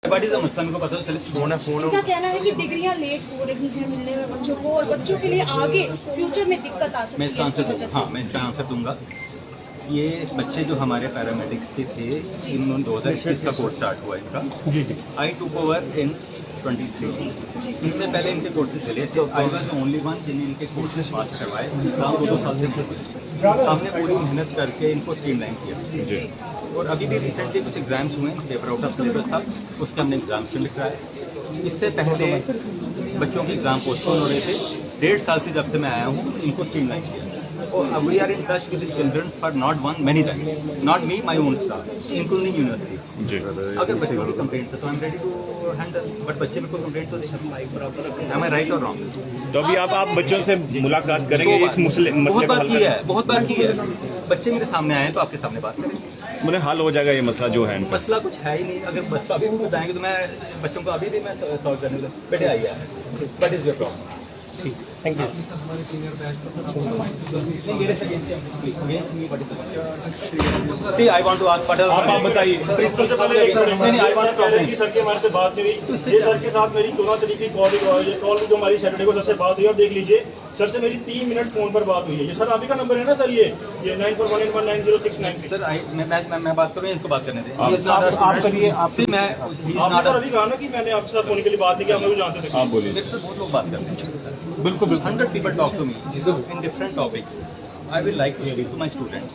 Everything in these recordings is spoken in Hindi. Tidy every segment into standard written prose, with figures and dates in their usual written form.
व्हाट इज द मसला, मेरे को पता चले। इनका कहना है कि डिग्रियां लेट हो रही हैं मिलने में बच्चों को, और बच्चों के लिए आगे फ्यूचर में दिक्कत आ सकती है। मैं इसका आंसर दूंगा। ये बच्चे जो हमारे पैरामेडिक्स के थे, इन 2021 का कोर्स स्टार्ट हुआ इनका। जी जी। आई टुक ओवर इन 23। इससे पहले इनके कोर्सेज चले थे। I was the only one जिन्हें इनके कोर्सेज पास करवाए। एग्जाम 2 साल से हमने पूरी मेहनत करके इनको स्ट्रीमलाइन किया। जी। और अभी भी रिसेंटली कुछ एग्जाम्स हुए, पेपर आउट ऑफ सिलेबस था, उसके हमने एग्जाम्स में लिखवाए। इससे पहले बच्चों के एग्जाम पोस्टपोन हो रहे थे। 1.5 साल से जब से मैं आया हूँ इनको स्ट्रीमलाइन किया। और we are in touch with this children for not one many times, not me, my own staff, including university. अगर बच्चों की कंप्लेंट है तो I am ready to handle, but बच्चे में कोई कंप्लेंट तो नहीं। एम आई राइट और रॉन्ग? तो अभी आप बच्चों से मुलाकात करेंगे इस मसले बहुत बार को? की है, बहुत बार की है। बच्चे मेरे सामने आए तो आपके सामने बात करेंगे, मतलब हल हो जाएगा ये मसला जो है। मसला कुछ है ही नहीं। अगर मसला अभी भी बताएंगे तो मैं बच्चों को अभी भी मैं सॉल्व करने लूँ। बेटे आइए, व्हाट इज योर प्रॉब्लम? ठीक, thank you. See I want to ask what आप बताइए। प्रिंसिपल से पहले सर की हमारे से बात नहीं हुई। ये सर के साथ मेरी 14 तारीख की कॉल जो हमारी सैटरडे को सर से बात हुई, और देख लीजिए सर से मेरी 3 मिनट फोन पर बात हुई है। ये सर आप ही का नंबर है ना सर? ये 9418190696। सर मैं बात करूँ, इनको बात करने दें। आप करिए। आपसे मैं अभी कहा ना कि मैंने आपके साथ फोन के लिए बात नहीं की, हम लोग जानते थे। आप बोलिए। मेरे से बहुत लोग बात करते हैं। बिल्कुल 100 people talk to me in different topics. I will like to speak to my students.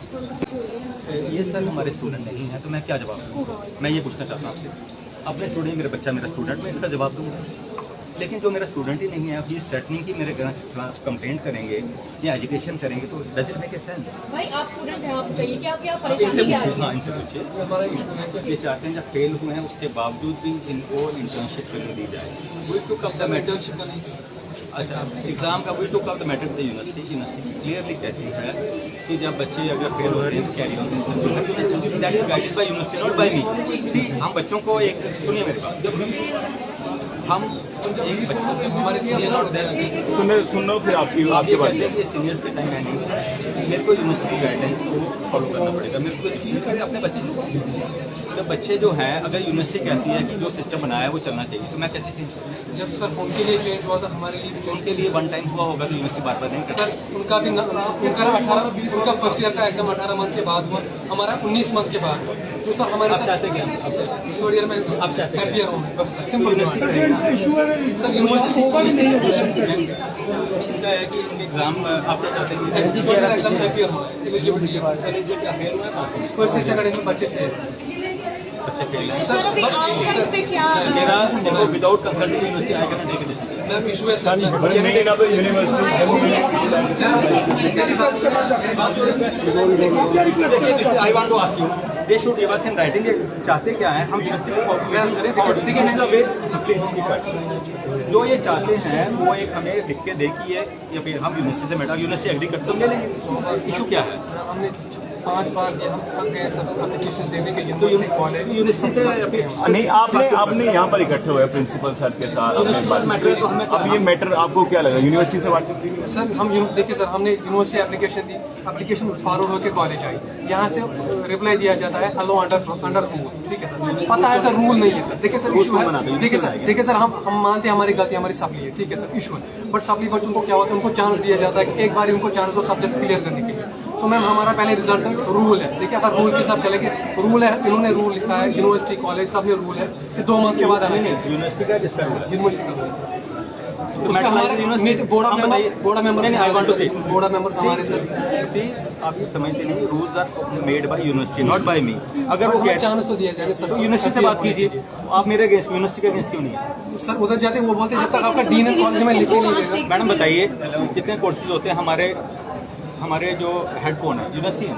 ये सर हमारे स्टूडेंट नहीं है तो मैं क्या जवाब दूँ? मैं ये पूछना चाहता हूँ आपसे। अपने स्टूडेंट, मेरा बच्चा मेरा स्टूडेंट, मैं इसका जवाब दूँगा। लेकिन जो मेरा स्टूडेंट ही नहीं है, ही थ्रेटनिंग की मेरे खिलाफ कंप्लेंट करेंगे या एजुकेशन करेंगे, तो does it make a sense? भाई आप स्टूडेंट हैं, आप बताइए क्या क्या परेशानी क्या है? हाँ, इनसे पूछिए। हमारा इशू है कि ये चाहते हैं जब फेल हुए हैं उसके बावजूद भी इनको इंटर्नशिप करने दी जाए। We took up the matter. अच्छा, एग्जाम का we took up the matter the university clearly कहती है कि जब बच्चे अगर फेल होते हैं तो carry on system that is guided by university, not by me. See, हम बच्चों को एक सुनिए मेरी बात, हम एक बच्चे हमारे सीनियर नॉट देयर, सुनो फिर आपकी आप ये कहते हैं कि सीनियर्स के टाइम है नहीं, मेरे को यूनिवर्सिटी की गाइडेंस को फॉलो करना पड़ेगा। मेरे को अपने बच्चे, जब बच्चे जो हैं, अगर यूनिवर्सिटी कहती है कि जो सिस्टम बनाया है वो चलना चाहिए, तो मैं कैसे चेंज करूँ? जब सर उनके लिए चेंज हुआ था, हमारे लिए भी उनके लिए वन टाइम हुआ होगा तो यूनिवर्सिटी बार बार नहीं करती। सर उनका भी उनका फर्स्ट ईयर का एग्जाम 18 मंथ के बाद हुआ, हमारा 19 मंथ के बाद। तो सर हमारे साथ चाहते क्या? थर्ड ईयर में आप चाहते हैं हैप्पियर हो, बस सिंपल यूनिवर्सिटी सर इनका है कि एग्जाम आप क्या चाहते हैं? एग्जाम हैप्पियर हो, eligibility first year second year में बच्चे थे। बच्चे फेल हैं। सर अभी आपका इस पे क्या? मेरा देखो, without consulting university I can take a decision. Ma'am issue है sir, I want to ask you, they should give us in writing. चाहते क्या है? हम जो ये चाहते हैं वो एक हमें लिख के दे की है, या फिर हम यूनिवर्सिटी से मैटर, यूनिवर्सिटी एग्री करते तो ले लेंगे। इशू क्या है? हमने 5 बार दिया, हम थक गए सब एप्लीकेशन देने के लिए। तो यूनिवर्सिटी से नहीं, आपने यहाँ पर इकट्ठे हुए प्रिंसिपल सर के साथ, अब ये मैटर आपको क्या लगा? यूनिवर्सिटी से बातचीत की? सर हम देखिए सर, हमने यूनिवर्सिटी एप्लीकेशन दी, एप्लीकेशन फॉरवर्ड होकर कॉलेज आई, यहाँ से रिप्लाई दिया जाता है अलो अंडर रूल। ठीक है सर, पता है सर रूल नहीं है सर। देखिए सर इशू है, देखिए सर हम मानते हैं हमारी गलती हमारी सप्ली है, ठीक है सर, इशू है। बट सप्ली बच्चों को क्या होता है, उनको चांस दिया जाता है कि एक बार उनको चांस दो सब्जेक्ट क्लियर करने के लिए। तो मैम हमारा पहले रिजल्ट रूल है, देखिए अगर रूल के साथ चलेंगे, रूल है, इन्होंने रूल लिखा है, यूनिवर्सिटी कॉलेज सब में रूल है कि 2 मंथ के बाद आने नहीं। यूनिवर्सिटी का किसका रूल है? यूनिवर्सिटी का रूल बोर्ड मेंबर हमारे सर। आप ये समझते नहीं, rules are made by university, not by me. अगर वो चांस तो दिया जाएगा सर, यूनिवर्सिटी से बात कीजिए। आप मेरे अगेंस्ट, यूनिवर्सिटी के अगेंस्ट क्यों नहीं है? सर उधर जाते वो बोलते जब तक आपका डीन एंड कॉलेज में लिखे नहीं देगा। मैडम बताइए, कितने कोर्सेज होते हैं? हमारे जो हेड कौन है? यूनिवर्सिटी है।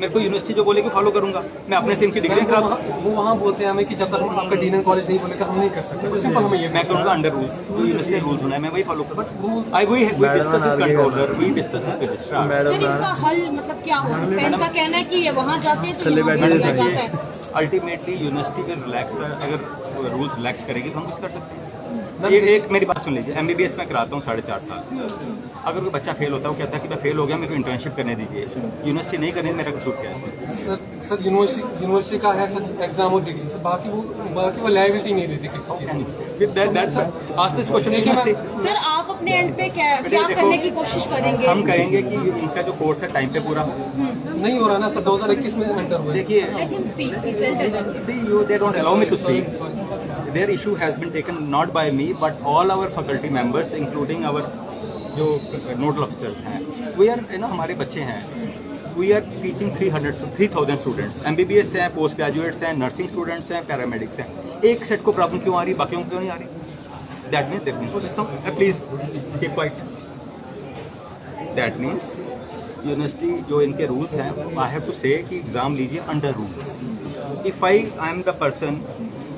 मेरे को यूनिवर्सिटी जो बोलेगी फॉलो करूंगा, मैं अपने से इनकी डिग्री करा। वो वहाँ बोलते हैं हमें कि जब तक आपका डीन एंड कॉलेज नहीं बोलेगा हम नहीं कर सकते। सिंपल हमें ये मैं करूँगा अंडर रूल्स, जो यूनिवर्सिटी रूल्स होना है मैं वही फॉलो करूँ। I we discuss with controller, we discuss with registrar. Sir इसका हल मतलब क्या हो सकता है? इनका कहना है कि ये वहाँ जाते हैं तो यहाँ भी किया जाता है। अल्टीमेटली यूनिवर्सिटी में रिलैक्स, अगर रूल्स रिलैक्स करेगी तो हम कुछ कर सकते हैं। एक मेरी बात सुन लीजिए, MBBS में कराता हूँ 4.5 साल। अगर कोई बच्चा फेल होता है, वो कहता है कि मैं फेल हो गया, मेरे को इंटर्नशिप करने दीजिए, यूनिवर्सिटी नहीं करनी, मेरा कसूर क्या है? सर यूनिवर्सिटी का है सर एग्जाम और डिग्री, बाकी वो लायबिलिटी नहीं देती किसी चीज़ की। आज दिस क्वेश्चन यूनिवर्सिटी सर आप अपने एंड पे क्या करने की कोशिश करेंगे? हम कहेंगे कि इनका जो कोर्स है टाइम पे पूरा हो। नहीं हो रहा ना सर, 2021 में एंटर हुआ है। देखिए, Let him speak, please, and tell them. see, they don't allow me to speak. Their issue has been taken not by me, but all our faculty members, including our जो नोडल ऑफिसर्स हैं, वी आर हमारे बच्चे हैं, we are teaching 3,000 students, MBBS हैं, पोस्ट ग्रेजुएट्स हैं, नर्सिंग स्टूडेंट्स हैं, पैरामेडिक्स हैं। एक सेट को प्रॉब्लम क्यों आ रही, बाकियों को क्यों नहीं आ रही? That means please keep quiet. That means university जो इनके रूल्स हैं, आई हैव टू से कि एग्जाम लीजिए under rules. If I am the person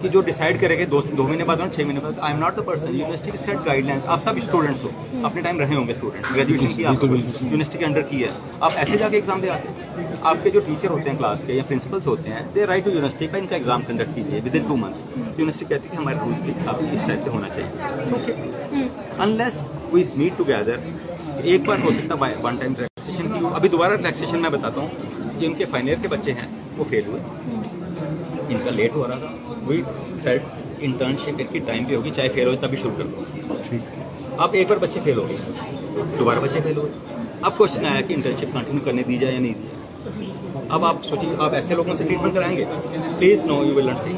कि जो डिसाइड करेंगे 2 महीने बाद और 6 महीने बाद, I am not the person. University की सेट गाइडलाइन, आप सब स्टूडेंट्स हो, अपने टाइम रहे होंगे स्टूडेंट, ग्रेजुएशन की आपको यूनिवर्सिटी के अंडर की है, आप ऐसे जाके एग्जाम दे आते हैं। आपके जो टीचर होते हैं क्लास के या प्रिंसिपल्स होते हैं, दे राइट टू यूनिवर्सिटी का इनका एग्जाम कंडक्ट कीजिए विदिन 2 मंथ्स। यूनिवर्सिटी कहती है कि हमारे रूल्स के हिसाब इस टाइप से होना चाहिए। Okay, unless we meet together, एक बार हो सकता है वन टाइम रिलैक्सेशन की। अभी दोबारा रिलैक्सेशन मैं बताता हूँ, कि इनके फाइनल ईयर के बच्चे हैं वो फेल हुए, इनका लेट हो रहा था, वही सेट इंटर्नशिप इनकी टाइम पे होगी, चाहे फेल हो तभी शुरू कर दो। अब एक बार बच्चे फेल हो गए, दोबारा बच्चे फेल हो गए, अब क्वेश्चन आया कि इंटर्नशिप कंटिन्यू करने दी जाए या नहीं दी जाए। अब आप सोचिए, आप ऐसे लोगों से ट्रीटमेंट कराएंगे? Please no, you will not take.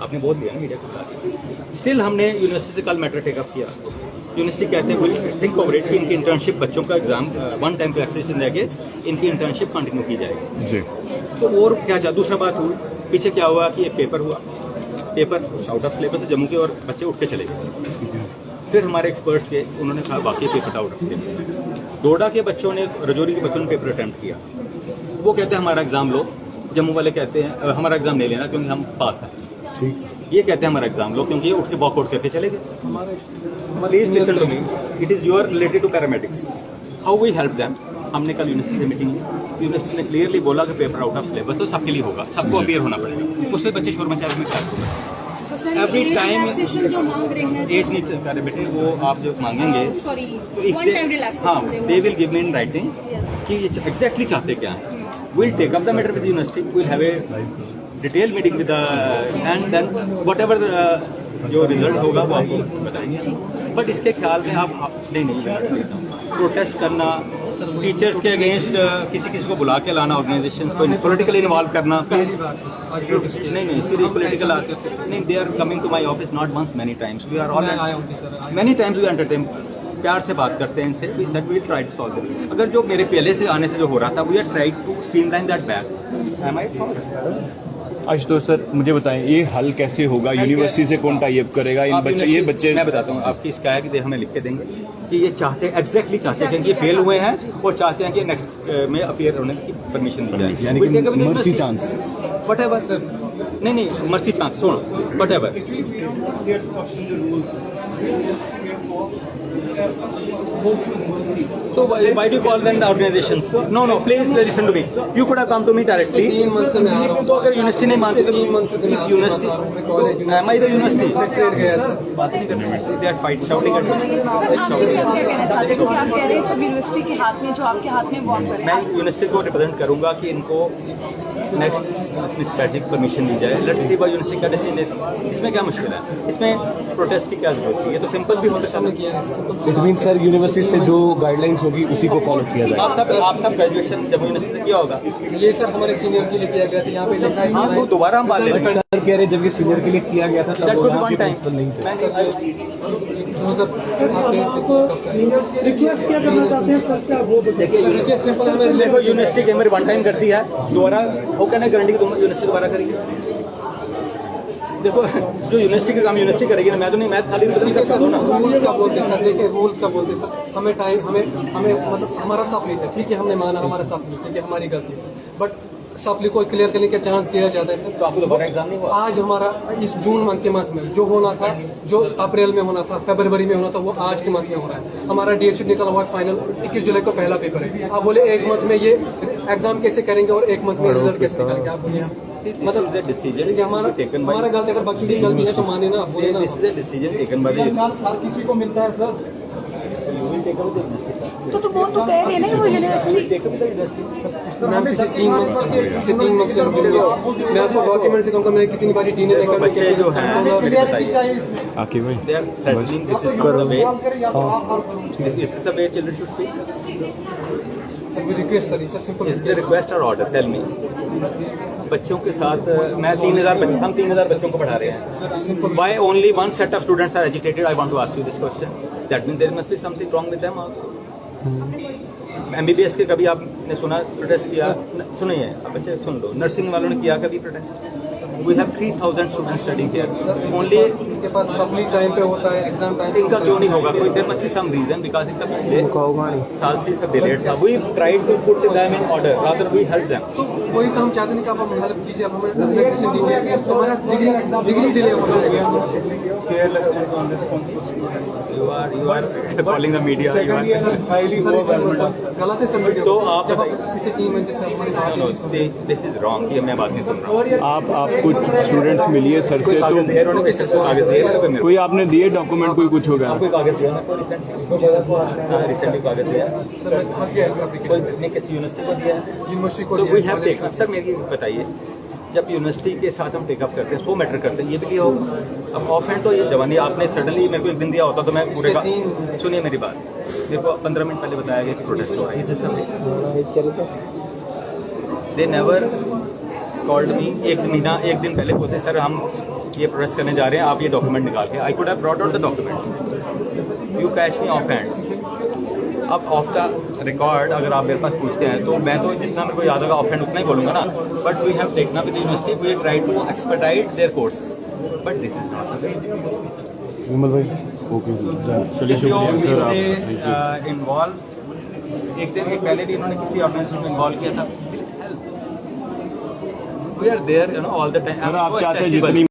आपने बोल दिया मीडिया को। स्टिल हमने यूनिवर्सिटी से कल मैटर टेकअप किया। यूनिवर्सिटी कहते हैं विल थिंक ओवर इट कि इनकी इंटर्नशिप बच्चों का एग्जाम वन टाइम रिलैक्सेशन देके इनकी इंटर्नशिप कंटिन्यू की जाएगी जी। तो और क्या चाह, दूसरा बात हुई, पीछे क्या हुआ कि एक पेपर हुआ, paper out of syllabus Jammu के, और बच्चे उठ के चले गए। फिर हमारे एक्सपर्ट्स के, उन्होंने कहा बाकी पेपर आउट ऑफ सिलेबस। डोडा के बच्चों ने, रजौरी के बच्चों ने पेपर अटैम्प्ट किया, वो कहते हैं हमारा एग्जाम लो, जम्मू वाले कहते हैं हमारा एग्जाम नहीं लेना क्योंकि हम पास हैं। ये कहते हैं हमारा एग्जाम लो क्योंकि ये उठ के वॉकआउट करके चले गए। Please listen to me, it is your related to paramedics, how we help them. हमने कल यूनिवर्सिटी से मीटिंग ली, यूनिवर्सिटी ने क्लियरली बोला कि पेपर आउट ऑफ सिलेबस तो सबके लिए होगा, सबको अपियर होना पड़ेगा। उससे बच्चे शोर मचा में क्या होगा? एवरी टाइम जो मांग रहे हैं, एज नहीं चलता है बेटे, वो आप जो मांगेंगे सॉरी, तो वन टाइम रिलैक्सेशन, हाँ, they will give me in writing कि ये एग्जैक्टली चाहते क्या है। Will take up the matter with university, will have a detail meeting with and then whatever जो रिजल्ट होगा वो आपको बताएंगे। बट इसके ख्याल में आप नहीं प्रोटेस्ट करना, टीचर्स के अगेंस्ट किसी को बुला के लाना, ऑर्गेनाइजेशंस को पॉलिटिकली इन्वॉल्व करना, नहीं सीरियस पॉलिटिकल नहीं, they are coming to my office not once, many times, we are all many times we entertain, प्यार से बात करते हैं इनसे, we said we will try to solve it. अगर जो मेरे पहले से आने से जो हो रहा था, we are try to streamline that back. Am I Ashutosh sir, मुझे बताएं ये हल कैसे होगा? यूनिवर्सिटी से कौन टाई अप करेगा? इन बच्चे, ये बच्चे, मैं बताता हूँ आपकी इसका है कि हमें लिख के देंगे कि ये चाहते हैं, एग्जैक्टली चाहते हैं कि ये फेल हुए हैं और चाहते हैं कि नेक्स्ट में अपीयर होने की परमिशन दी जाए, यानी कि mercy chance, what ever sir, नहीं मर्सी चांस, सुनो, what ever. So why do you call them the organizations? No, please listen to me. You could have come to me directly. 3 month से मैं आ रहा हूँ। तो अगर यूनिवर्सिटी नहीं मानती, 3 मंथ से मैं university, am I the university? Secretary गया सर, बात नहीं करने में, they are fight, shouting at me. Sir आप क्या कहना चाहते हैं कि आप कह रहे हैं सब यूनिवर्सिटी के हाथ में, जो आपके हाथ में वो आप करें? मैं यूनिवर्सिटी को रिप्रेजेंट करूंगा कि इनको नेक्स्ट स्पेसिफिक परमिशन दी जाए। लेट्स सी बाय यूनिवर्सिटी का डिसीजन। इसमें क्या मुश्किल है? इसमें प्रोटेस्ट की क्या जरूरत है? ये तो सिंपल भी हो सकता है। सर यूनिवर्सिटी से जो गाइडलाइंस होगी उसी को फॉलो किया जाए। आप सब ग्रेजुएशन जब यूनिवर्सिटी से किया होगा, ये सर हमारे सीनियर के लिए किया गया था, यहाँ पे लिखा है। हाँ, तो दोबारा हम बात करें। सर कह रहे जब ये सीनियर के लिए किया गया था तब वो यहाँ के प्रिंसिपल नहीं थे। रिक्वेस्ट क्या करना चाहते हैं सर से? आप वो देखिए, सिंपल हमें देखो, यूनिवर्सिटी के मेरे वन टाइम करती है, दोबारा हो क्या गारंटी की तुम यूनिवर्सिटी दोबारा करेगी? देखो, जो यूनिवर्सिटी का काम यूनिवर्सिटी करेगी ना, मैं तो नहीं, मैं खाली नहीं कर सकता ना। रूल्स का बोलते हैं सर, देखिए रूल्स का बोलते हैं सर, हमें टाइम, हमें मतलब हमारा सप्ली था, ठीक है, हमने माना हमारा सप्ली, ठीक है, हमारी गलती से, बट सप्ली को क्लियर करने का चांस दिया जाता है सर। तो आपको दोबारा एग्जाम नहीं हुआ? आज हमारा इस जून मंथ के मंथ में जो होना था, जो अप्रैल में होना था, फरवरी में होना था, वो आज के मंथ में हो रहा है। हमारा डेट शीट निकला हुआ है फाइनल, 21 जुलाई को पहला पेपर है। आप बोले एक मंथ में ये एग्जाम कैसे करेंगे और एक मंथ में रिजल्ट कैसे निकालेंगे? आप बोलिए। मतलब डिसीजन हमारा गलती, अगर बच्चों की गलती है तो माने ना, बोले ना। This is the decision taken by the किसी को मिलता है सर, तो वो तो कह रहे हैं ना वो यूनिवर्सिटी मैम पिछले 3 मंथ से मैं आपको डॉक्यूमेंट से कहूँगा मैं कितनी बारी डीने लेकर बच्चे जो हैं मुझे बताइए आकिब भाई they are threatening this is not the way this is the way children should speak sir request sir, इसे सिंपल इज द रिक्वेस्ट और ऑर्डर टेल मी बच्चों के साथ मैं 3000 बच्चे हम 3000 बच्चों को पढ़ा रहे हैं why only one set of students are educated I want to ask you this question that mean there must be something wrong with them also MBBS के कभी आपने सुना प्रोटेस्ट किया सुनिए बच्चे सुन लो नर्सिंग वालों ने किया कभी protest we have 3000 students study here only इनके पास सप्ली टाइम पे होता है, एग्जाम टाइम इनका क्यों नहीं होगा कोई there must be some reason because इनका पिछले साल से सब डिलेड था we tried to put them in order rather we help them तो वही तो हम चाहते नहीं कि आप हमें हेल्प कीजिए, आप हमें रिलैक्सेशन दीजिए, हमारा डिग्री डिले हो जाएगा। carelessness on responsibility you are calling the media you are highly गलत है सर वीडियो, तो आप जब पिछले 3 महीने से हमारी बात no say this is wrong ये मैं बात नहीं सुन रहा हूँ आप कुछ स्टूडेंट्स मिलिए सर से, कागज दिया उन्होंने कैसे कागज दिया मेरे को कोई आपने दिए डॉक्यूमेंट, कोई कुछ होगा आपको कागज दिया ना रिसेंटली कागज दिया सर, मैं थक गया कोई एप्लीकेशन ने किसी यूनिवर्सिटी को दिया यूनिवर्सिटी को तो वी हैव दिया। टेकअप सर मेरी बताइए जब यूनिवर्सिटी के साथ हम टेकअप करते हैं 100 मैटर करते हैं ये भी होगा अब ऑफ हैंड तो ये जवानी आपने सडनली मेरे को एक दिन दिया होता तो मैं पूरे का सुनिए मेरी बात मेरे को 15 मिनट पहले बताया गया कि प्रोटेस्ट हो रहा है इस system they never called me एक दिन पहले बोलते सर हम ये प्रोटेस्ट करने जा रहे हैं आप ये डॉक्यूमेंट निकाल के I could have brought out the document you catch me of hand अब ऑफ द रिकॉर्ड अगर आप मेरे पास पूछते हैं तो मैं तो जितना मेरे को याद होगा ऑफ हैंड उतना ही बोलूंगा ना but we have taken up with university we try to expedite their course but this is not the way Vimal भाई ओके सर इन्वॉल्व एक पहले भी इन्होंने किसी ऑर्गेनाइजेशन में इन्वॉल्व किया था we are there you know all the time आप चाहते हैं जितनी